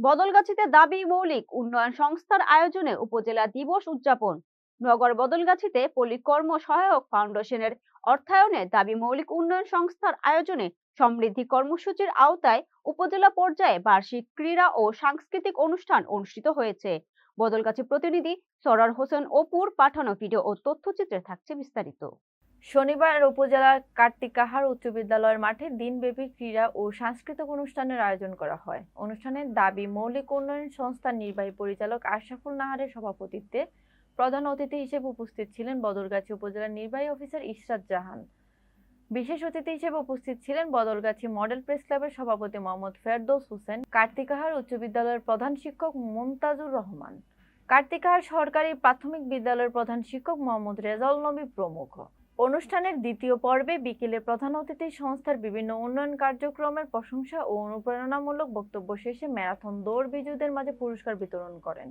বদলগাছীতে দাবি মৌলিক উন্নয়ন সংস্থার আয়োজনে উপজেলা দিবস উদযাপন। নগর বদলগাছীতে পল্লী কর্ম সহায়ক ফাউন্ডেশনের অর্থায়নে দাবি মৌলিক উন্নয়ন সংস্থার আয়োজনে সমৃদ্ধি কর্মসূচির আওতায় উপজেলা পর্যায়ে বার্ষিক ক্রীড়া ও সাংস্কৃতিক অনুষ্ঠান অনুষ্ঠিত হয়েছে। বদলগাছী প্রতিনিধি সরার হোসেন অপুর পাঠানো ভিডিও ও তথ্যচিত্রে থাকছে বিস্তারিত। শনিবার উপজেলার কার্তিকাহার উচ্চ বিদ্যালয়ের মাঠে দিনব্যাপী ক্রীড়া ও সাংস্কৃতিক অনুষ্ঠানের আয়োজন করা হয়। অনুষ্ঠানে দাবি মৌলিক উন্নয়ন সংস্থার নির্বাহী পরিচালক আশরাফুল নাহারের সভাপতিত্বে প্রধান অতিথি হিসেবে উপস্থিত ছিলেন বদলগাছী উপজেলার নির্বাহী অফিসার ইশরাত জাহান। বিশেষ অতিথি হিসেবে উপস্থিত ছিলেন বদলগাছী মডেল প্রেস ক্লাবের সভাপতি মোহাম্মদ ফেরদৌস হোসেন, কার্তিকাহার উচ্চ বিদ্যালয়ের প্রধান শিক্ষক মুমতাজুর রহমান, কার্তিকাহার সরকারি প্রাথমিক বিদ্যালয়ের প্রধান শিক্ষক মোহাম্মদ রেজাউল নবী প্রমুখ। অনুষ্ঠানের দ্বিতীয় পর্বে বিকেলে প্রধান অতিথি সংস্থার বিভিন্ন উন্নয়ন কার্যক্রমের প্রশংসা ও অনুপ্রেরণামূলক বক্তব্য শেষে ম্যারাথন দৌড় বিজয়ীদের মাঝে পুরস্কার বিতরণ করেন।